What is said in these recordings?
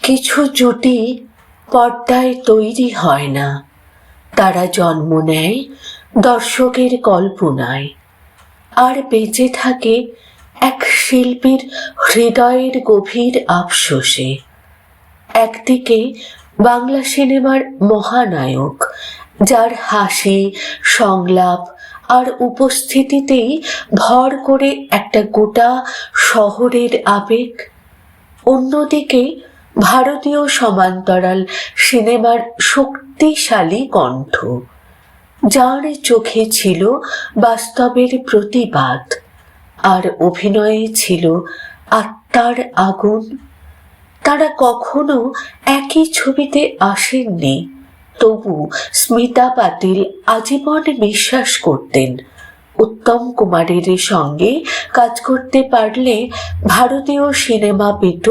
কিছু জুটি পর্দায় তৈরি হয় না, তারা জন্ম নেয় দর্শকের কল্পনায়, আর বেঁচে থাকে এক শিল্পীর হৃদয়ের গভীর আফসোসে। একদিকে বাংলা সিনেমার মহানায়ক, যার হাসি, সংলাপ আর উপস্থিতিতেই ভর করে একটা গোটা শহরের আবেগ। অন্যদিকে ভারতীয় সমান্তরাল সিনেমার শক্তিশালী কণ্ঠ, যার চোখে ছিল বাস্তবের প্রতিবাদ আর অভিনয়ে ছিল আত্মার আগুন। তারা কখনো একই ছবিতে আসেননি, তবু স্মিতা পাতিল আজীবন বিশ্বাস করতেন উত্তম কুমারের সঙ্গে কাজ করতে পারলে ভারতীয় সিনেমা পেত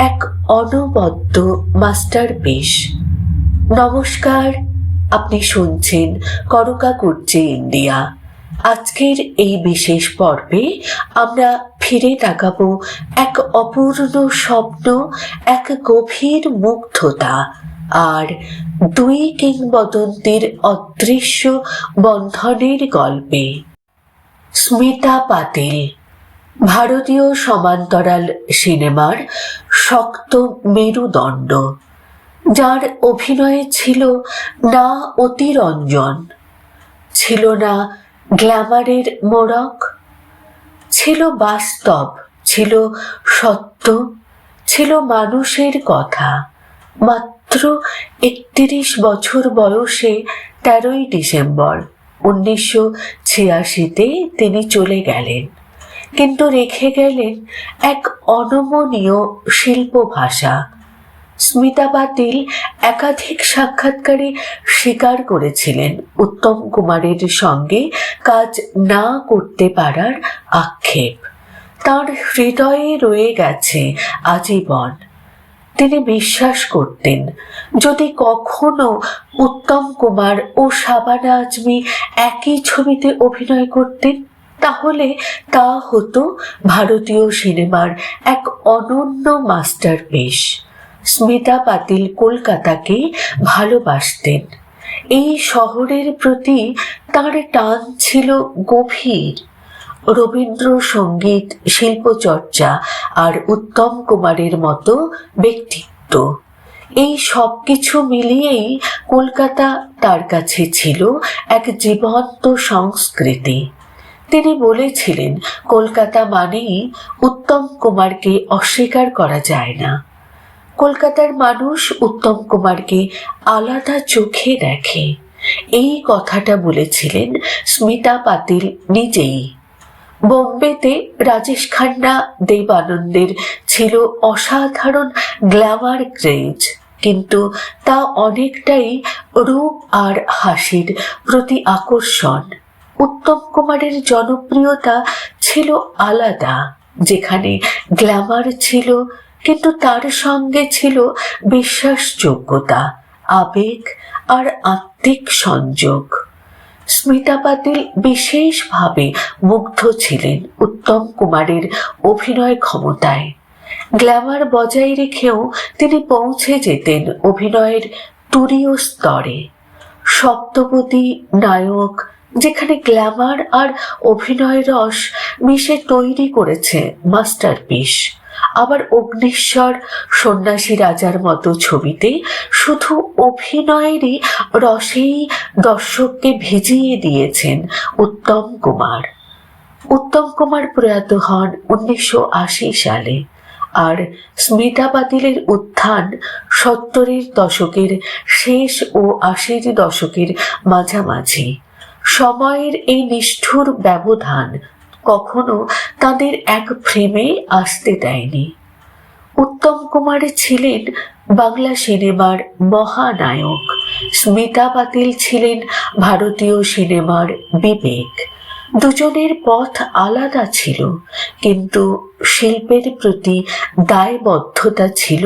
এক অনবদ্য মাস্টারপিস। নমস্কার, আপনি শুনছেন করকা করছে ইন্ডিয়া। আজকের এই বিশেষ পর্বে আমরা ফিরে তাকাবো এক অপূর্ণ স্বপ্ন, এক গভীর মুগ্ধতা আর দুই কিংবদন্তির অদৃশ্য বন্ধনের গল্পে। স্মিতা পাতিল ভারতীয় সমান্তরাল সিনেমার শক্ত মেরুদণ্ড, যার অভিনয়ে ছিল না অতিরঞ্জন, ছিল না গ্ল্যামারের মোড়ক, ছিল বাস্তব, ছিল সত্য, ছিল মানুষের কথা। মাত্র 31 বছর বয়সে 13ই ডিসেম্বর 1986-তে তিনি চলে গেলেন, কিন্তু রেখে গেলেন এক অনমনীয় শিল্প ভাষা। স্মিতা পাতিল একাধিক সাক্ষাৎকারে স্বীকার করেছিলেন উত্তম কুমারের সঙ্গে কাজ না করতে পারার আক্ষেপ তার হৃদয়ে রয়ে গেছে আজীবন। তিনি বিশ্বাস করতেন, যদি কখনো উত্তম কুমার ও শাবানা আজমি একই ছবিতে অভিনয় করতেন, তাহলে তা হতো ভারতীয় সিনেমার এক অনন্য মাস্টারপিস। স্মিতা পাতিল কলকাতাকে ভালোবাসতেন। এই শহরের প্রতি তার টান ছিল গভীর। রবীন্দ্রসঙ্গীত, শিল্পচর্চা আর উত্তম কুমারের মতো ব্যক্তিত্ব, এই সব কিছু মিলিয়েই কলকাতা তার কাছে ছিল এক জীবন্ত সংস্কৃতি। তিনি বলেছিলেন, কলকাতা মানেই উত্তম কুমারকে অস্বীকার করা যায় না। কলকাতার মানুষ উত্তম কুমারকে আলাদা চোখে দেখে। এই কথাটা বলেছিলেন স্মিতা পাতিল নিজেই। বোম্বেতে রাজেশ খান্না, দেব আনন্দের ছিল অসাধারণ গ্ল্যামার ক্রেজ, কিন্তু তা অনেকটাই রূপ আর হাসির প্রতি আকর্ষণ। উত্তম কুমারের জনপ্রিয়তা ছিল আলাদা, যেখানে গ্ল্যামার ছিল, কিন্তু তার সঙ্গে ছিল বিশ্বাসযোগ্যতা, আবেগ আর আত্মিক সংযোগ। স্মিতা পাতিল বিশেষভাবে মুগ্ধ ছিলেন উত্তম কুমারের অভিনয় ক্ষমতায়। গ্ল্যামার বজায় রেখেও তিনি পৌঁছে যেতেন অভিনয়ের তুরীয় স্তরে। সপ্তপদী নায়ক, যেখানে গ্ল্যামার আর অভিনয় রস মিশে তৈরি করেছে মাস্টারপিস। আবার অগ্নিশ্বর, সন্ন্যাসী রাজার মতো ছবিতে শুধু অভিনয়েরই রসেই দর্শককে ভিজিয়ে দিয়েছেন উত্তম কুমার। উত্তম কুমার প্রয়াত হন 1980 সালে, আর স্মিতা পাতিলের উত্থান 70-এর দশকের শেষ ও 80-র দশকের মাঝামাঝি। সময়ের এই নিষ্ঠুর ব্যবধান কখনো তাদের এক ফ্রেমে আসতে দেয়নি। উত্তম কুমার ছিলেন বাংলা সিনেমার মহানায়ক, স্মিতা পাতিল ছিলেন ভারতীয় সিনেমার বিবেক। দুজনের পথ আলাদা ছিল, কিন্তু শিল্পের প্রতি দায়বদ্ধতা ছিল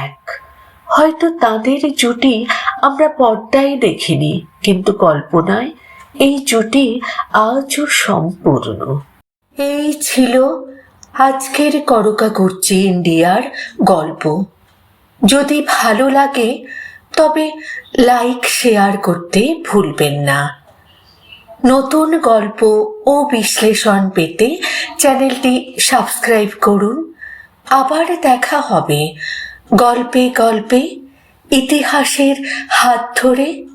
এক। হয়তো তাদের জুটি আমরা পর্দায় দেখিনি, কিন্তু কল্পনায় এই জুটি আজও সম্পূর্ণ। এই ছিল আজকের করকা করছি ইন্ডিয়ার গল্প। যদি ভালো লাগে তবে লাইক শেয়ার করতে ভুলবেন না। নতুন গল্প ও বিশ্লেষণ পেতে চ্যানেলটি সাবস্ক্রাইব করুন। আবার দেখা হবে গল্পে গল্পে, ইতিহাসের হাত ধরে।